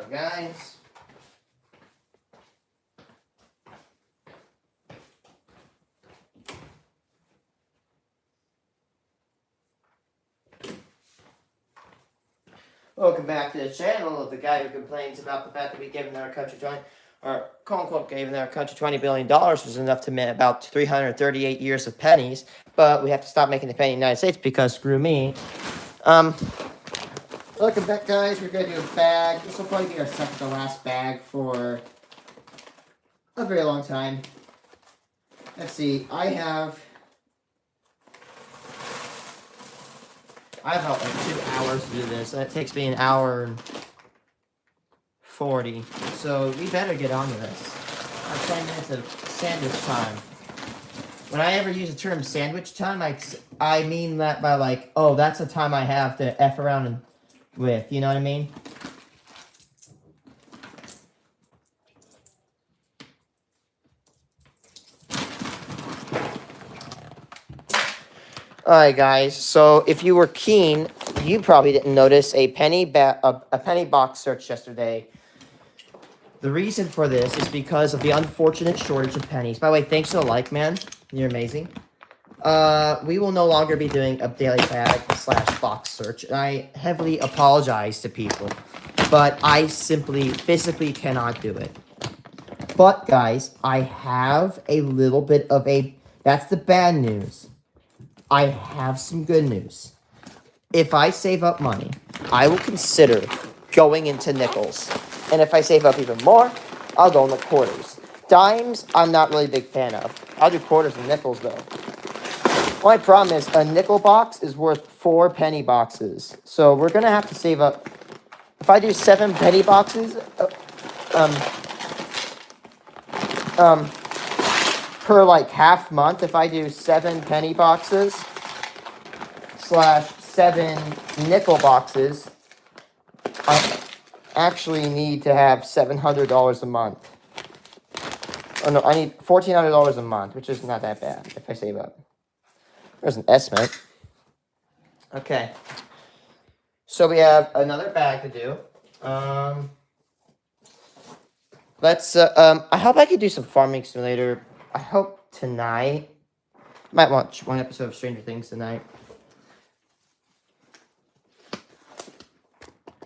Hello, guys. Welcome back to the channel of the guy who complains about the fact that we gave our country quote-unquote gave our country $20 billion, which is enough to mint about 338 years of pennies, but we have to stop making the penny in the United States because screw me. Welcome back, guys. We're going to do a bag. This will probably be our second to last bag for a very long time. Let's see. I have about like 2 hours to do this, and it takes me an hour and 40. So we better get on to this. Our 20 minutes of sandwich time. When I ever use the term sandwich time, I mean that by like, oh, that's the time I have to F around with. You know what I mean? Alright, guys, so if you were keen, you probably didn't notice a penny box search yesterday. The reason for this is because of the unfortunate shortage of pennies. By the way, thanks for the like, man. You're amazing. We will no longer be doing a daily bag / box search. And I heavily apologize to people, but I simply physically cannot do it. But, guys, I have a little bit of that's the bad news. I have some good news. If I save up money, I will consider going into nickels. And if I save up even more, I'll go in the quarters. Dimes, I'm not really a big fan of. I'll do quarters and nickels, though. My problem is a nickel box is worth 4 penny boxes. So we're going to have to save up. If I do 7 penny boxes, per like half month, if I do 7 penny boxes / 7 nickel boxes, I actually need to have $700 a month. Oh no, I need $1,400 a month, which is not that bad if I save up. There's an estimate. Okay. So we have another bag to do. Let's I hope I could do some Farming Simulator. I hope tonight. Might watch one episode of Stranger Things tonight.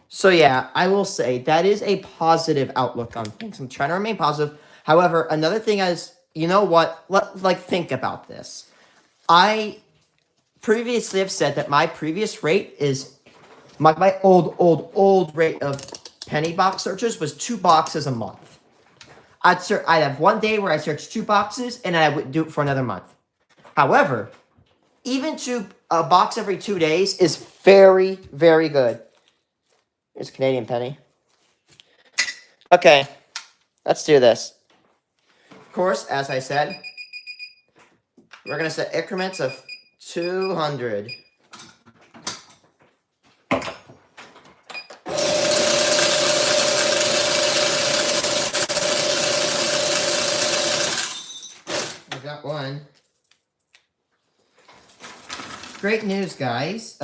So yeah, I will say that is a positive outlook on things. I'm trying to remain positive. However, another thing is, you know what? Think about this. I previously have said that my previous rate is my old rate of penny box searches was 2 boxes a month. I'd have one day where I searched 2 boxes, and I would do it for another month. However, even a box every 2 days is very, very good. Here's a Canadian penny. Okay, let's do this. Of course, as I said, we're going to set increments of 200. I got one. Great news, guys.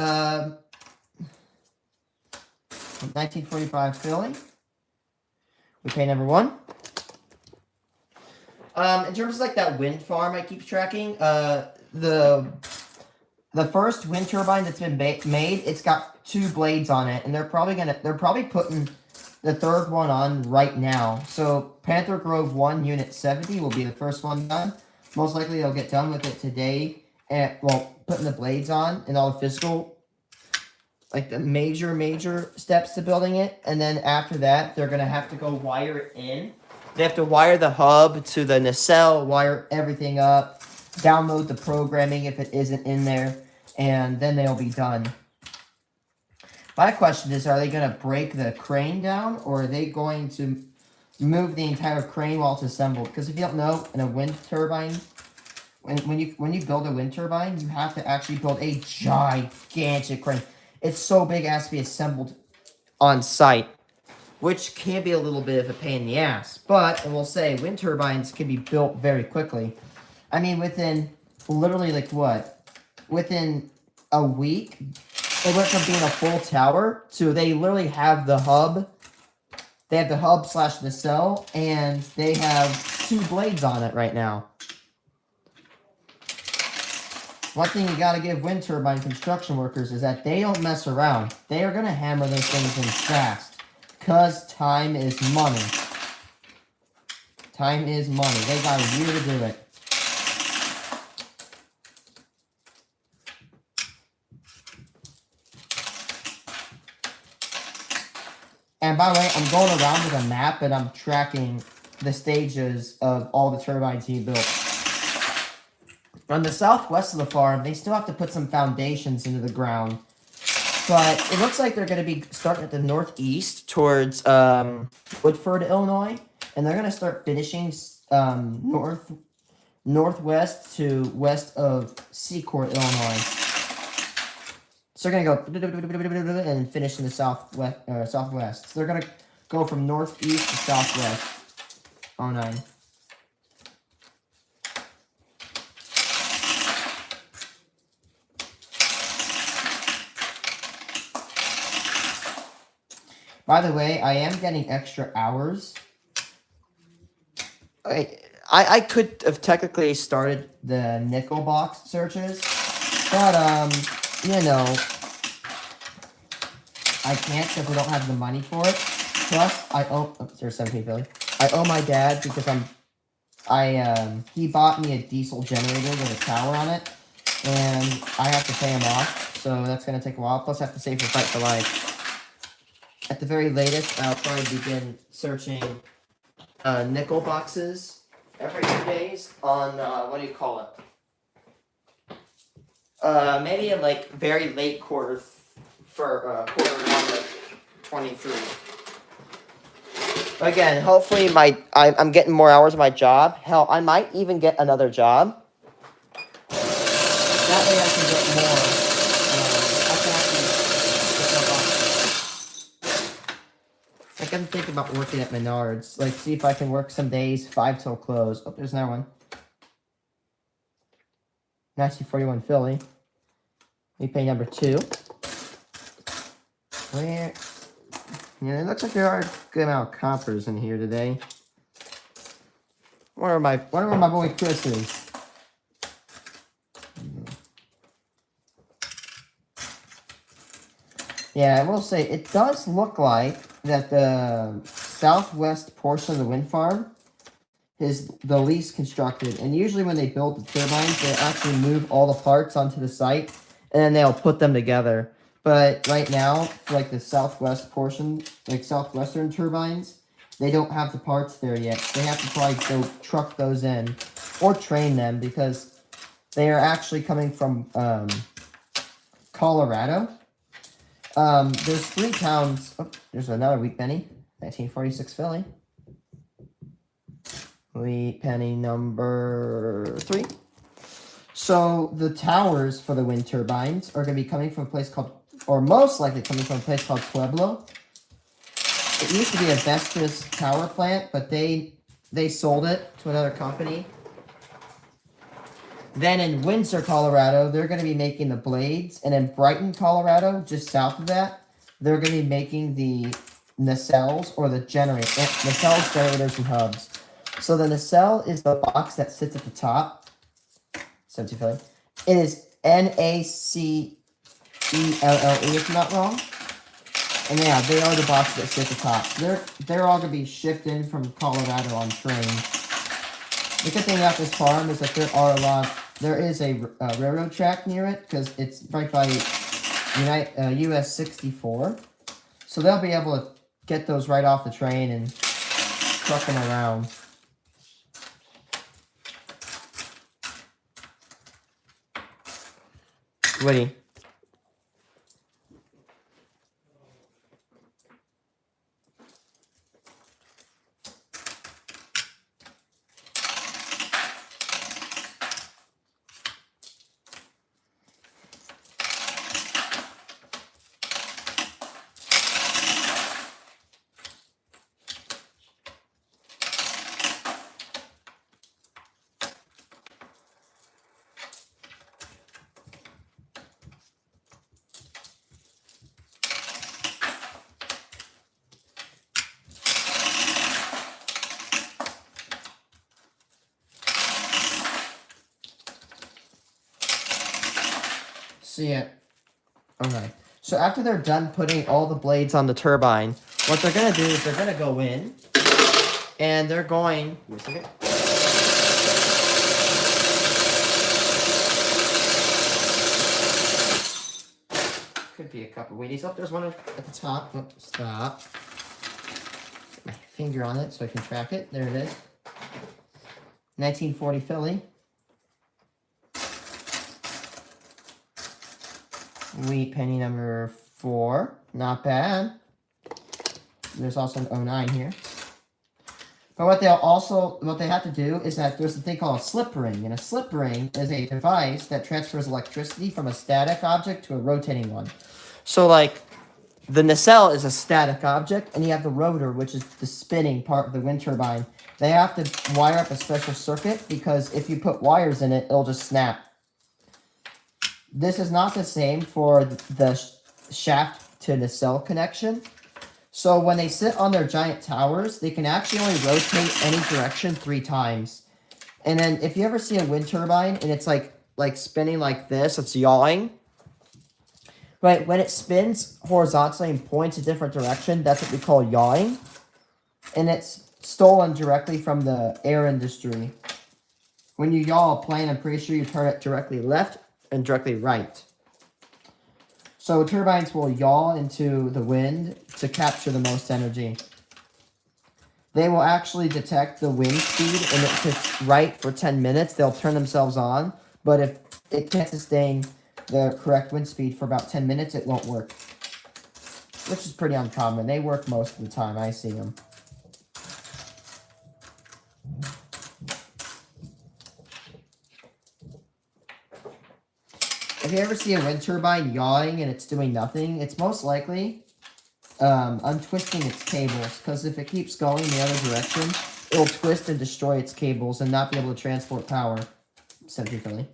1945 Philly. We pay number 1. In terms of like that wind farm I keep tracking, the first wind turbine that's been made, it's got 2 blades on it, and they're probably putting the 3rd one on right now. So Panther Grove 1 Unit 70 will be the first one done. Most likely they'll get done with it today, and putting the blades on and all the physical, like the major steps to building it. And then after that, they're gonna have to go wire it in. They have to wire the hub to the nacelle, wire everything up, download the programming if it isn't in there, and then they'll be done. My question is, are they going to break the crane down, or are they going to move the entire crane while it's assembled? Because if you don't know, in a wind turbine, when you build a wind turbine, you have to actually build a gigantic crane. It's so big it has to be assembled on site, which can be a little bit of a pain in the ass. But I will say, wind turbines can be built very quickly. I mean, within literally like what? Within a week, it went from being a full tower to they literally have the hub They have the hub slash nacelle, and they have 2 blades on it right now. One thing you gotta give wind turbine construction workers is that they don't mess around. They are gonna hammer those things in fast. Because time is money. Time is money. They got a year to do it. And by the way, I'm going around with a map and I'm tracking the stages of all the turbines he built. On the southwest of the farm, they still have to put some foundations into the ground. But it looks like they're going to be starting at the northeast towards Woodford, Illinois. And they're going to start finishing northwest to west of Seacourt, Illinois. So they're going to go and finish in the southwest. So they're going to go from northeast to southwest. Oh, 09. By the way, I am getting extra hours. I could have technically started the nickel box searches, but you know, I can't because we don't have the money for it. Plus, I owe there's 17 Philly. I owe my dad because he bought me a diesel generator with a tower on it, and I have to pay him off. So that's gonna take a while. Plus, I have to save for Fight for Life. At the very latest, I'll probably begin searching nickel boxes every 2 days on, what do you call it? Maybe in, like, very late quarter for quarter 1 of 23. Again, hopefully I'm getting more hours of my job. Hell, I might even get another job. That way I can get more. I can think about working at Menards. Like, see if I can work some days, 5 till close. Oh, there's another one. 1941 Philly. We pay number 2. Where? Yeah, it looks like there are a good amount of coppers in here today. Where my boy Chris is. Yeah, I will say, it does look like that the southwest portion of the wind farm is the least constructed. And usually when they build the turbines, they actually move all the parts onto the site, and then they'll put them together. But right now, for like the southwest portion, like southwestern turbines, they don't have the parts there yet. They have to probably go truck those in, or train them, because they are actually coming from Colorado. There's 3 towns. Oh, there's another wheat penny. 1946 Philly. Wheat penny number 3. So the towers for the wind turbines are going to be coming from a place called, or most likely coming from a place called Pueblo. It used to be a Vestas power plant, but they sold it to another company. Then in Windsor, Colorado, they're going to be making the blades. And in Brighton, Colorado, just south of that, they're going to be making the nacelles or the nacelles, generators, and hubs. So the nacelle is the box that sits at the top. 17 Philly. It is NACELLE, if I'm not wrong. And yeah, they are the boxes that sit at the top. They're all going to be shipped in from Colorado on trains. The good thing about this farm is that there is a railroad track near it, because it's right by US 64. So they'll be able to get those right off the train and truck them around. Woody. see it. Okay. So after they're done putting all the blades on the turbine, what they're going to do is they're going to go in and they're going... Wait a second. Could be a couple Wheaties. Oh, there's one at the top. Oh, stop. Put my finger on it so I can track it. There it is. 1940 Philly. Wheat penny number 4. Not bad. There's also an 09 here. But what they have to do is that there's a thing called a slip ring. And a slip ring is a device that transfers electricity from a static object to a rotating one. So, like, the nacelle is a static object, and you have the rotor, which is the spinning part of the wind turbine. They have to wire up a special circuit, because if you put wires in it, it'll just snap. This is not the same for the shaft to nacelle connection. So when they sit on their giant towers, they can actually only rotate any direction 3 times. And then if you ever see a wind turbine and it's like spinning like this, it's yawing. Right, when it spins horizontally and points a different direction, that's what we call yawing. And it's stolen directly from the air industry. When you yaw a plane, I'm pretty sure you turn it directly left and directly right. So turbines will yaw into the wind to capture the most energy. They will actually detect the wind speed, and if it's right for 10 minutes, they'll turn themselves on. But if it can't sustain the correct wind speed for about 10 minutes, it won't work. Which is pretty uncommon. They work most of the time. I see them. If you ever see a wind turbine yawing and it's doing nothing, it's most likely untwisting its cables. Because if it keeps going the other direction, it'll twist and destroy its cables and not be able to transport power. Centrally.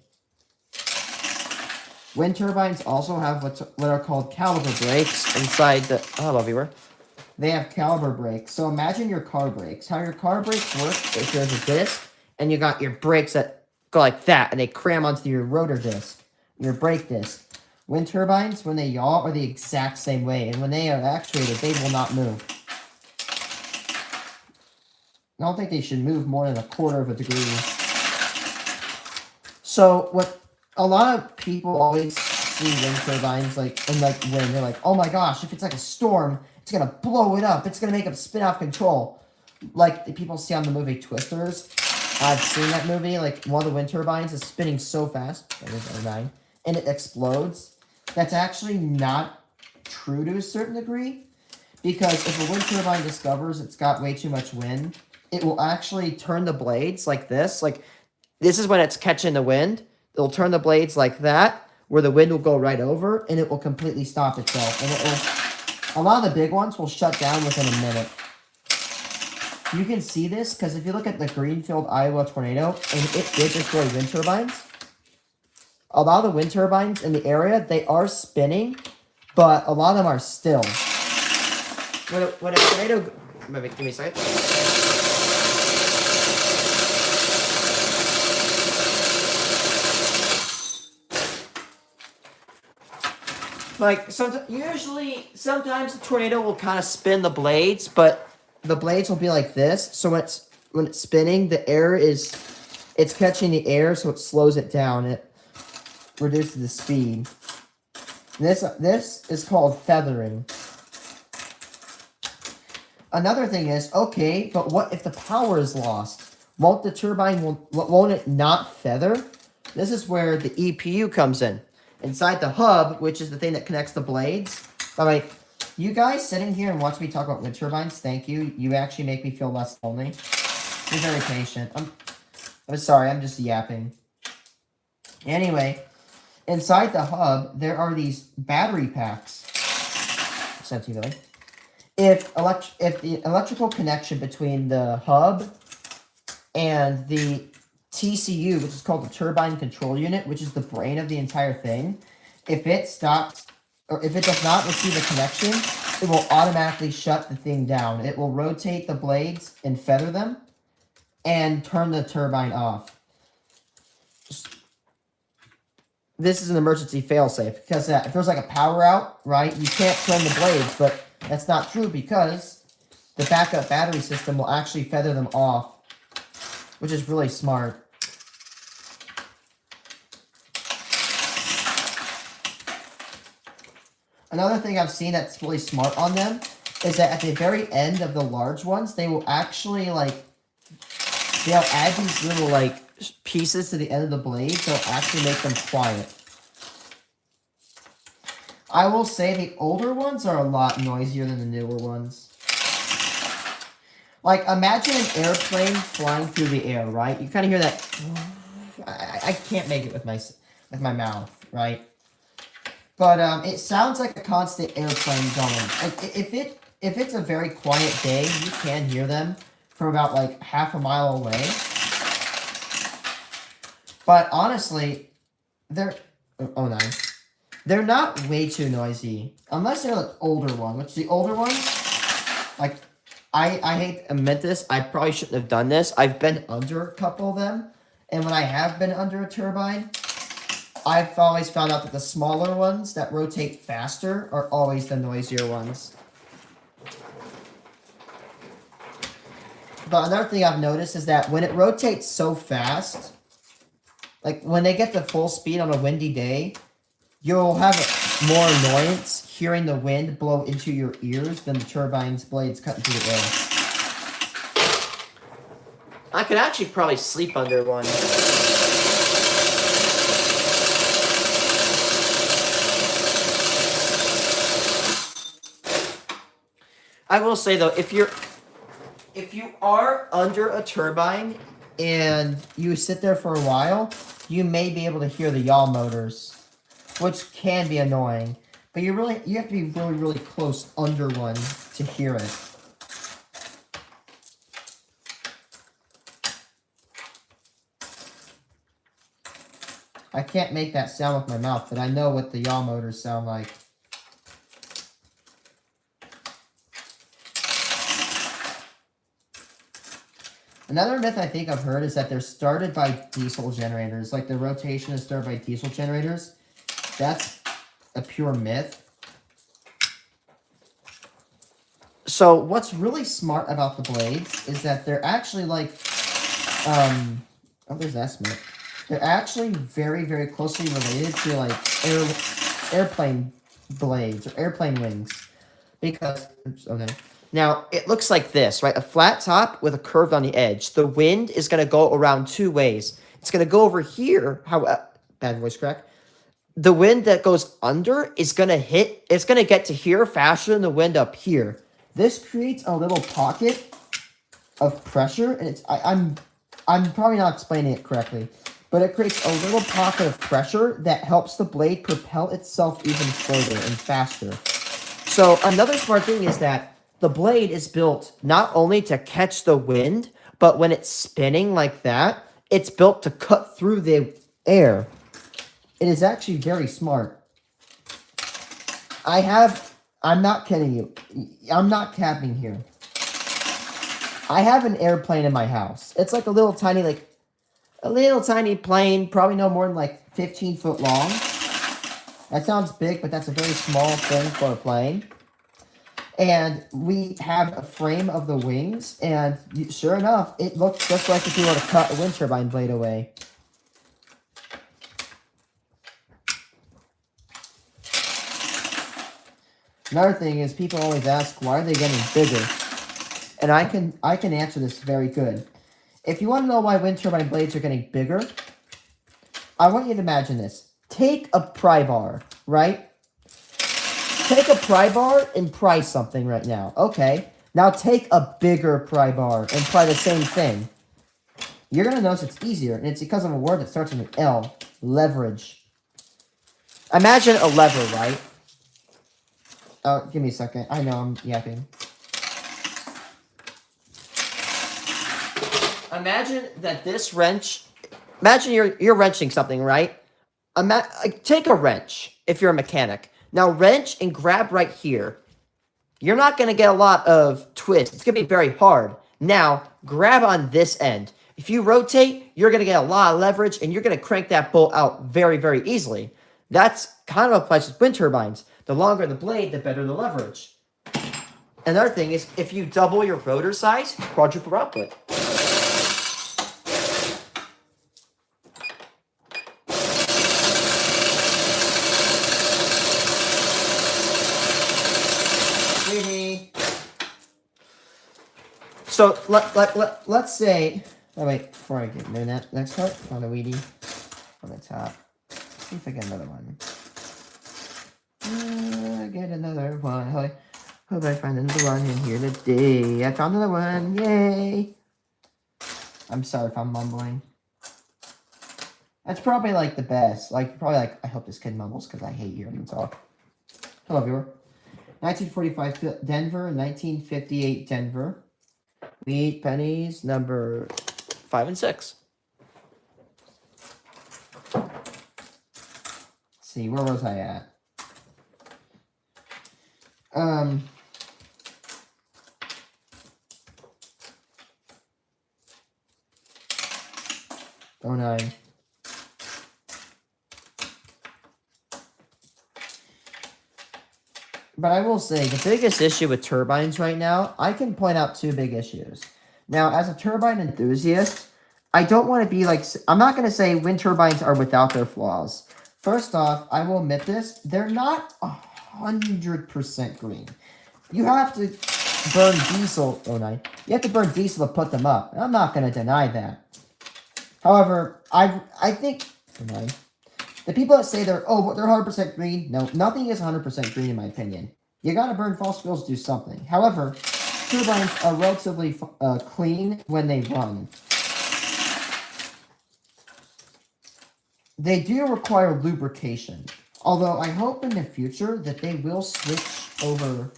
Wind turbines also have what are called caliper brakes inside the... Hello, viewer. They have caliper brakes. So imagine your car brakes. How your car brakes work is there's a disc, and you got your brakes that go like that, and they cram onto your rotor disc, your brake disc. Wind turbines, when they yaw, are the exact same way, and when they are actuated, they will not move. I don't think they should move more than 1/4 of a degree. So what a lot of people always see wind turbines in wind, they're like, oh my gosh, if it's like a storm, it's gonna blow it up, it's gonna make them spin off control. Like the people see on the movie Twisters. I've seen that movie, like one of the wind turbines is spinning so fast, and it explodes. That's actually not true to a certain degree, because if a wind turbine discovers it's got way too much wind, it will actually turn the blades like this. Like, this is when it's catching the wind. It'll turn the blades like that, where the wind will go right over, and it will completely stop itself. And it will, a lot of the big ones will shut down within a minute. You can see this, because if you look at the Greenfield, Iowa tornado, and it did destroy wind turbines, a lot of the wind turbines in the area, they are spinning, but a lot of them are still. When a tornado... Give me a second. Like, sometimes the tornado will kind of spin the blades, but the blades will be like this. So when it's spinning, the air it's catching the air, so it slows it down. It reduces the speed. This is called feathering. Another thing is, okay, but what if the power is lost? Won't the turbine, won't it not feather? This is where the EPU comes in. Inside the hub, which is the thing that connects the blades. By the way, you guys sitting here and watch me talk about wind turbines, thank you. You actually make me feel less lonely. You're very patient. I'm sorry, I'm just yapping. Anyway, inside the hub, there are these battery packs. Essentially. If the electrical connection between the hub and the TCU, which is called the turbine control unit, which is the brain of the entire thing, if it stops, or if it does not receive a connection, it will automatically shut the thing down. It will rotate the blades and feather them and turn the turbine off. this is an emergency failsafe because if there's like a power out, right, you can't turn the blades, but that's not true because the backup battery system will actually feather them off, which is really smart. Another thing I've seen that's really smart on them is that at the very end of the large ones, they will actually they'll add these little pieces to the end of the blade, so it'll actually make them quiet. I will say the older ones are a lot noisier than the newer ones. Like, imagine an airplane flying through the air, right? You kind of hear that. I can't make it with my mouth, right? But it sounds like a constant airplane going. Like, if it's a very quiet day, you can hear them from about like half a mile away. But honestly, they're they're not way too noisy unless they're like older one. Which the older ones, like I hate to admit this, I probably shouldn't have done this. I've been under a couple of them, and when I have been under a turbine, I've always found out that the smaller ones that rotate faster are always the noisier ones. But another thing I've noticed is that when it rotates so fast, like when they get to full speed on a windy day, you'll have more annoyance hearing the wind blow into your ears than the turbine's blades cutting through the air. I could actually probably sleep under one. I will say though, if you are under a turbine and you sit there for a while, you may be able to hear the yaw motors, which can be annoying. But you have to be really, really close under one to hear it. I can't make that sound with my mouth, but I know what the yaw motors sound like. Another myth I think I've heard is that they're started by diesel generators. Like the rotation is started by diesel generators. That's a pure myth. So what's really smart about the blades is that they're actually like, oh, there's estimate. They're actually very, very closely related to like airplane blades or airplane wings. Because, oops, okay. Now, it looks like this, right? A flat top with a curve on the edge. The wind is going to go around two ways. It's going to go over here. Bad voice crack. The wind that goes under is going to get to here faster than the wind up here. This creates a little pocket of pressure, and I'm probably not explaining it correctly, but it creates a little pocket of pressure that helps the blade propel itself even further and faster. So another smart thing is that the blade is built not only to catch the wind, but when it's spinning like that, it's built to cut through the air. It is actually very smart. I'm not kidding you. I'm not capping here. I have an airplane in my house. It's like a little tiny plane, probably no more than like 15 foot long. That sounds big, but that's a very small thing for a plane. And we have a frame of the wings, and sure enough, it looks just like if you were to cut a wind turbine blade away. Another thing is people always ask, why are they getting bigger? And I can answer this very good. If you want to know why wind turbine blades are getting bigger, I want you to imagine this. Take a pry bar, right? Take a pry bar and pry something right now. Okay. Now take a bigger pry bar and pry the same thing. You're going to notice it's easier, and it's because of a word that starts with an L. Leverage. Imagine a lever, right? Oh, give me a second. I know I'm yapping. Imagine that this wrench... Imagine you're wrenching something, right? Take a wrench if you're a mechanic. Now wrench and grab right here. You're not going to get a lot of twist. It's going to be very hard. Now, grab on this end. If you rotate, you're going to get a lot of leverage and you're going to crank that bolt out very, very easily. That's kind of applies with wind turbines. The longer the blade, the better the leverage. Another thing is if you double your rotor size, quadruple output. So let's say, oh wait, before I get into that next part, on the weedy on the top. See if I get another one. Get another one. Hope I find another one in here today. I found another one. Yay! I'm sorry if I'm mumbling. That's probably like the best. Like probably like I hope this kid mumbles because I hate hearing him talk. Hello, viewer. 1945 Denver, 1958 Denver. Wheat pennies number 5 and 6. Let's see, where was I at? 09. But I will say, the biggest issue with turbines right now, I can point out 2 big issues. Now, as a turbine enthusiast, I don't want to be like, I'm not going to say wind turbines are without their flaws. First off, I will admit this, they're not 100% green. You have to burn diesel, you have to burn diesel to put them up. I'm not going to deny that. However, I think, the people that say they're 100% green, no, nothing is 100% green in my opinion. You gotta burn fossil fuels to do something. However, turbines are relatively clean when they run. They do require lubrication. Although I hope in the future that they will switch over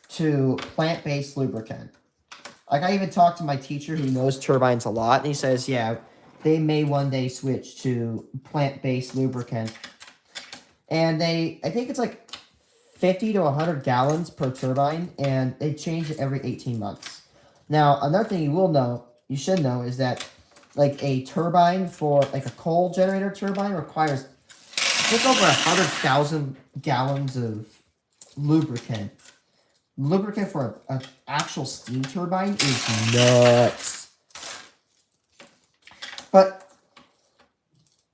to plant-based lubricant. Like I even talked to my teacher who knows turbines a lot, and he says, yeah, they may one day switch to plant-based lubricant. And I think it's like 50 to 100 gallons per turbine, and they change it every 18 months. Now, another thing you should know, is that like a turbine for like a coal generator turbine requires I think over 100,000 gallons of lubricant. Lubricant for an actual steam turbine is nuts. But,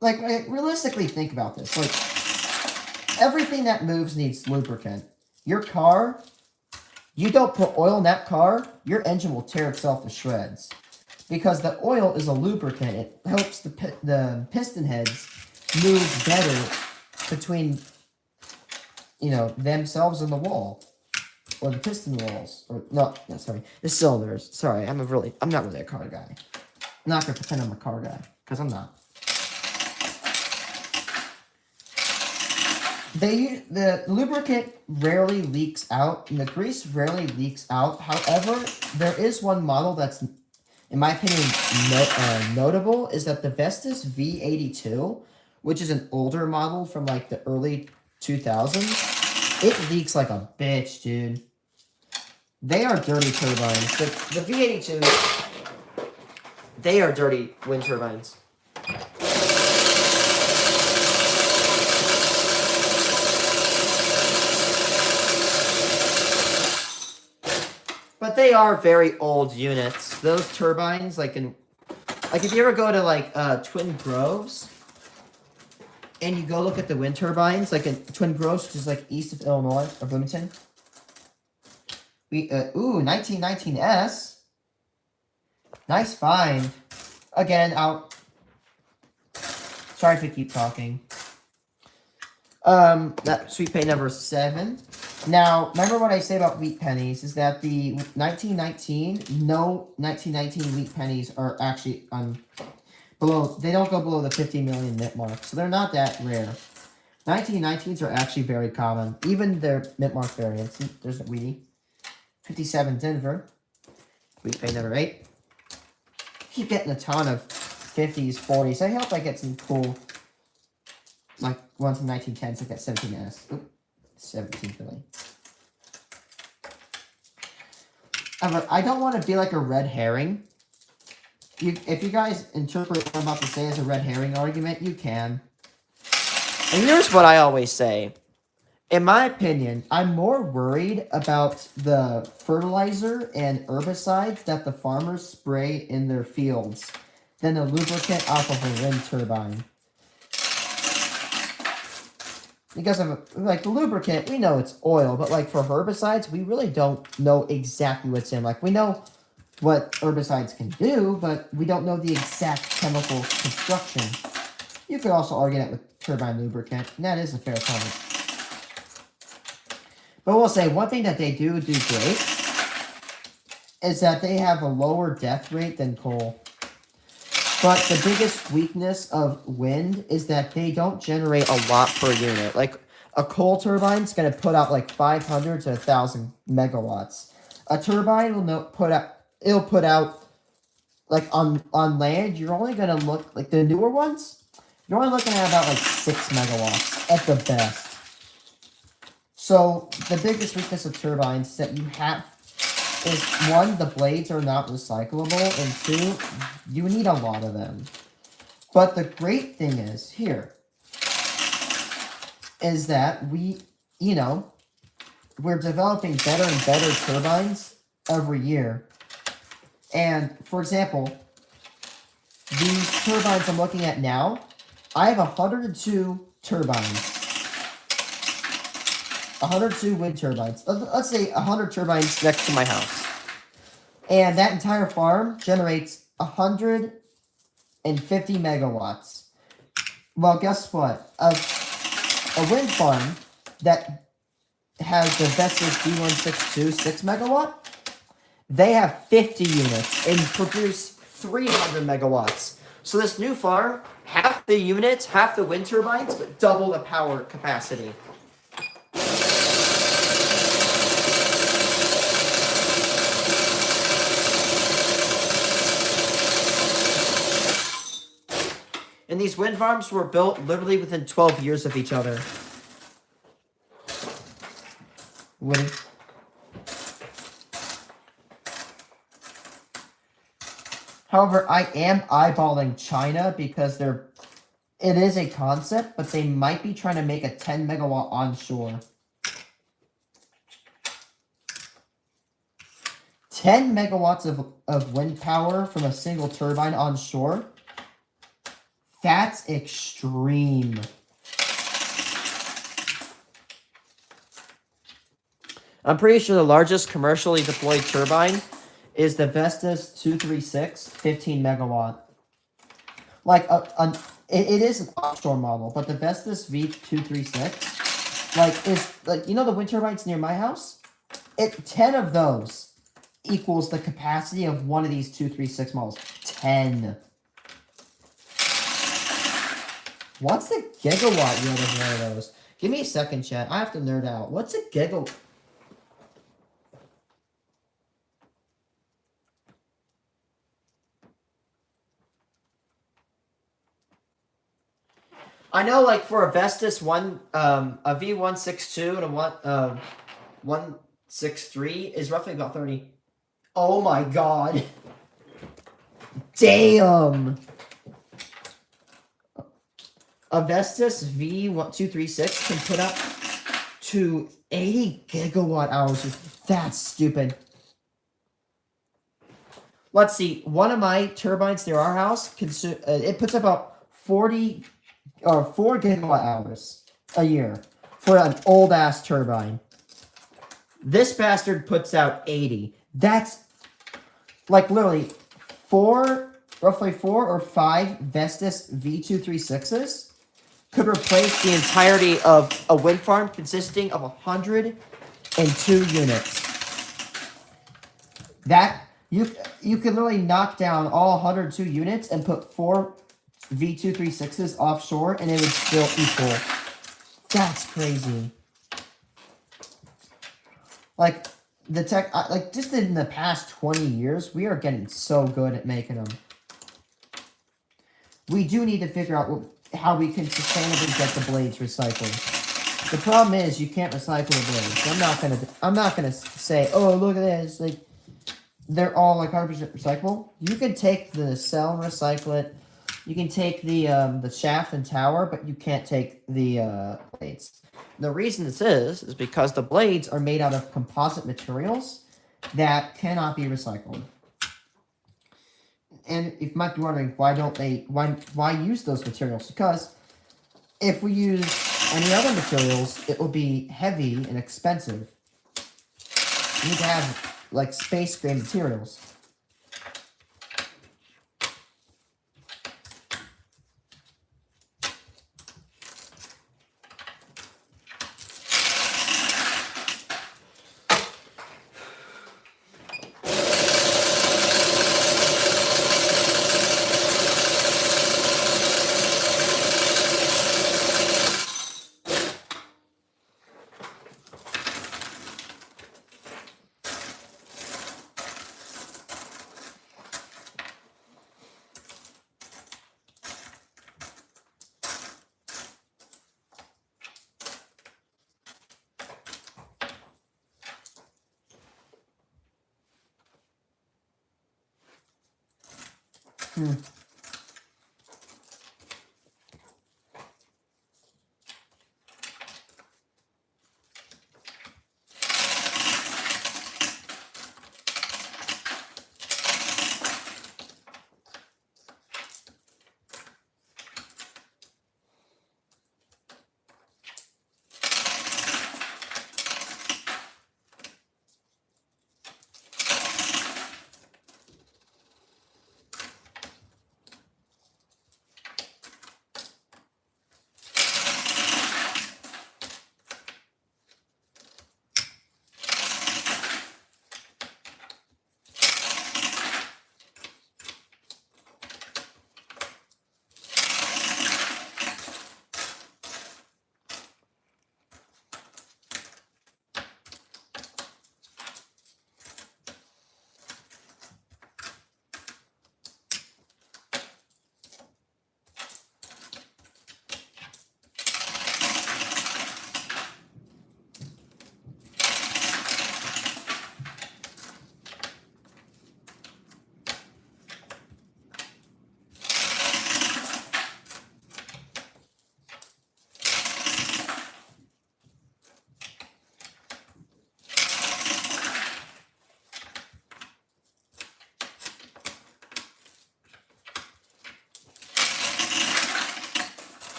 like, realistically think about this. Like, everything that moves needs lubricant. Your car, you don't put oil in that car, your engine will tear itself to shreds. Because the oil is a lubricant. It helps the piston heads move better between, themselves and the wall. Or the piston walls. Or, no, sorry. The cylinders. Sorry, I'm not really a car guy. I'm not going to pretend I'm a car guy, because I'm not. The lubricant rarely leaks out, and the grease rarely leaks out. However, there is one model that's, in my opinion, notable, is that the Vestas V82, which is an older model from like the early 2000s, it leaks like a bitch, dude. They are dirty turbines. The V82... They are dirty wind turbines. But they are very old units. Those turbines, like if you ever go to Twin Groves, and you go look at the wind turbines, like in Twin Groves, which is like east of Illinois or Bloomington. 1919S. Nice find. Again, sorry if I keep talking. That sweet penny number 7. Now, remember what I say about wheat pennies is that the 1919 wheat pennies are actually they don't go below the 50 million mint mark, so they're not that rare. 1919s are actually very common, even their mint mark variants. There's a Wheatie. 57 Denver. Wheat penny number 8. Keep getting a ton of 50s, 40s. I hope I get some cool, like, ones from 1910s, like that 17S. Oop, 17 really. I don't want to be like a red herring if you guys interpret what I'm about to say as a red herring argument, you can. And here's what I always say. In my opinion, I'm more worried about the fertilizer and herbicides that the farmers spray in their fields than the lubricant off of a wind turbine. Because of, like, the lubricant, we know it's oil, but, like, for herbicides, we really don't know exactly what's in. Like, we know what herbicides can do, but we don't know the exact chemical construction. You could also argue that with turbine lubricant, and that is a fair point. But we'll say one thing that they do great is that they have a lower death rate than coal. But the biggest weakness of wind is that they don't generate a lot per unit. Like, a coal turbine's going to put out like 500 to 1,000 megawatts. A turbine will put out, like, on land, you're only going to look, like, the newer ones, you're only looking at about like 6 megawatts at the best. So, the biggest weakness of turbines that you have is, one, the blades are not recyclable, and two, you need a lot of them. But the great thing is, here, is that we're developing better and better turbines every year. And, for example, these turbines I'm looking at now, I have 102 turbines. 102 wind turbines. Let's say 100 turbines next to my house. And that entire farm generates 150 megawatts. Well, guess what? A wind farm that has the Vestas V162 6 megawatt, they have 50 units and produce 300 megawatts. So this new farm, half the units, half the wind turbines, but double the power capacity. And these wind farms were built literally within 12 years of each other. Woody? However, I am eyeballing China because it is a concept, but they might be trying to make a 10 megawatt onshore. 10 megawatts of wind power from a single turbine onshore? That's extreme. I'm pretty sure the largest commercially deployed turbine is the Vestas 236, 15 megawatt. Like, it is an offshore model, but the Vestas V236, is you know the wind turbines near my house? 10 of those equals the capacity of one of these 236 models. 10. What's the gigawatt yield of one of those? Give me a second, chat. I have to nerd out. What's a gigawatt? I know, like, for a Vestas a V162 and a 163 is roughly about 30. Oh my god. Damn. A Vestas V236 can put up to 80 gigawatt hours. That's stupid. Let's see. One of my turbines near our house, it puts up about 4 gigawatt hours a year for an old-ass turbine. This bastard puts out 80. That's, like, literally roughly 4 or 5 Vestas V236s could replace the entirety of a wind farm consisting of 102 units. That, you could literally knock down all 102 units and put 4 V236s offshore and it would still equal. That's crazy. Like, just in the past 20 years, we are getting so good at making them. We do need to figure out how we can sustainably get the blades recycled. The problem is you can't recycle the blades. I'm not gonna say, oh, look at this. Like, they're all like 100% recyclable. You can take the cell and recycle it. You can take the shaft and tower, but you can't take the blades. The reason this is because the blades are made out of composite materials that cannot be recycled. And you might be wondering why use those materials? Because if we use any other materials, it will be heavy and expensive. You need to have like space grade materials.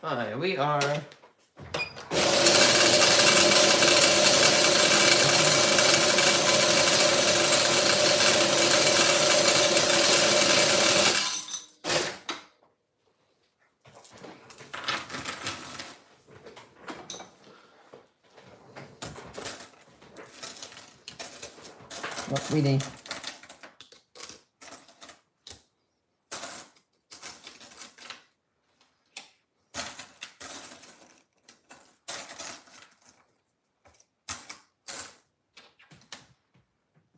Hi, we are. What we need.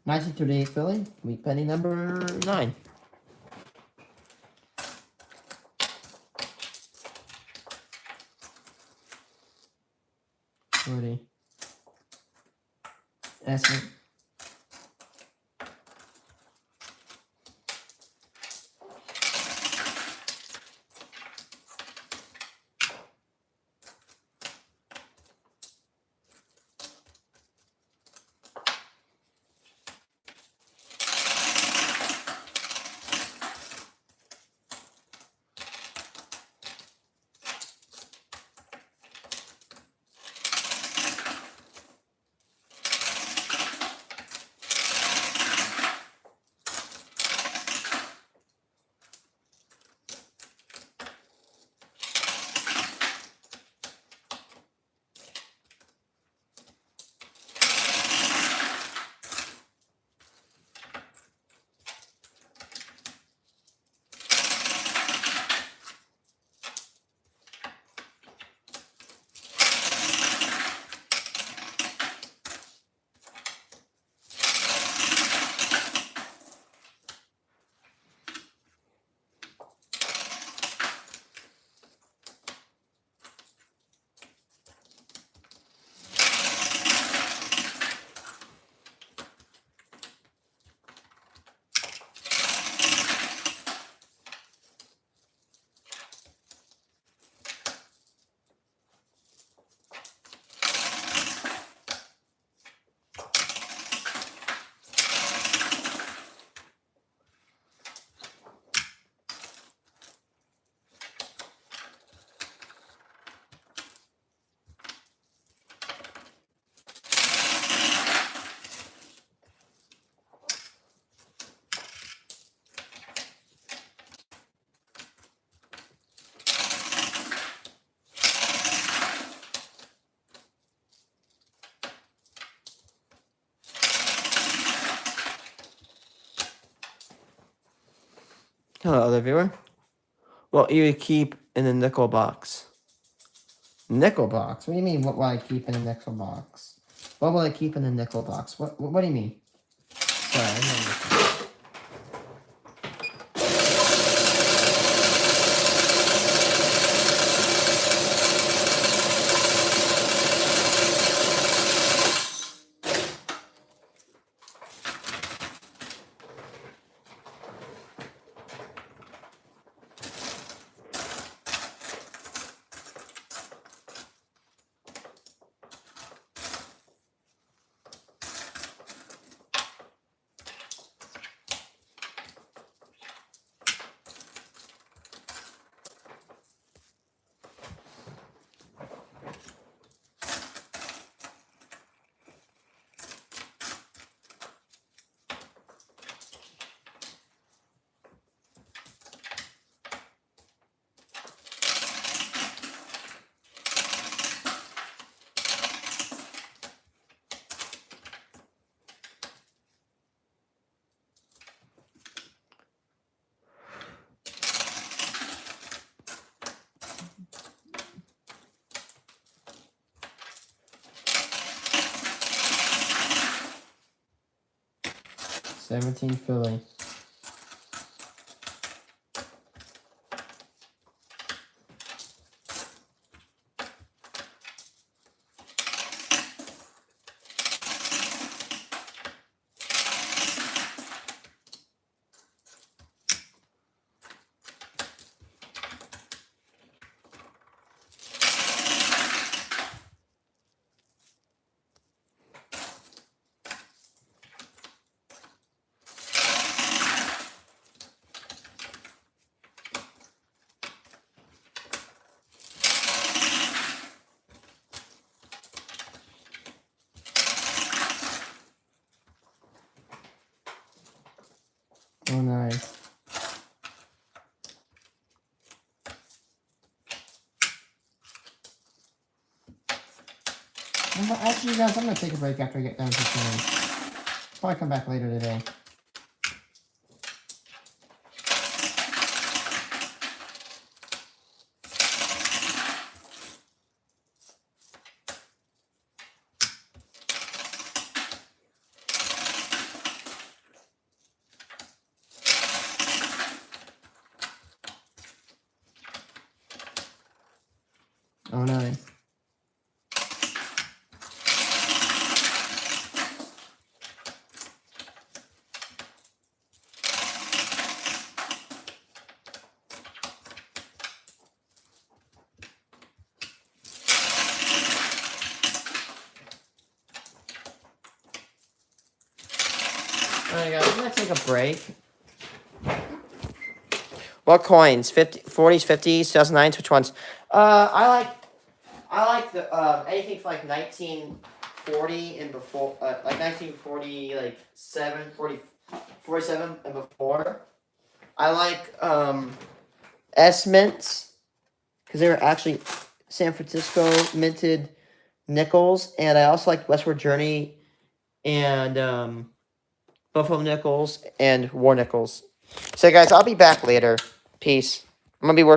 $19.38 Philly, wheat penny number 9. Ready. Estimate. Hello, other viewer. What you would keep in the nickel box? Nickel box? What do you mean? What will I keep in a nickel box? What will I keep in a nickel box? What do you mean? Sorry, I don't understand. $17 Philly. Oh, nice. Actually, you guys, I'm going to take a break after I get done with this. Probably come back later today. Oh, nice. Alright guys, I'm gonna take a break. What coins? 40s, 50s, 2009s, which ones? I like the anything from like 1940 and before, like 1940, like 47 and before. I like S mints because they were actually San Francisco minted nickels, and I also like Westward Journey and Buffalo nickels and war nickels. So guys, I'll be back later. Peace. I'm gonna be working.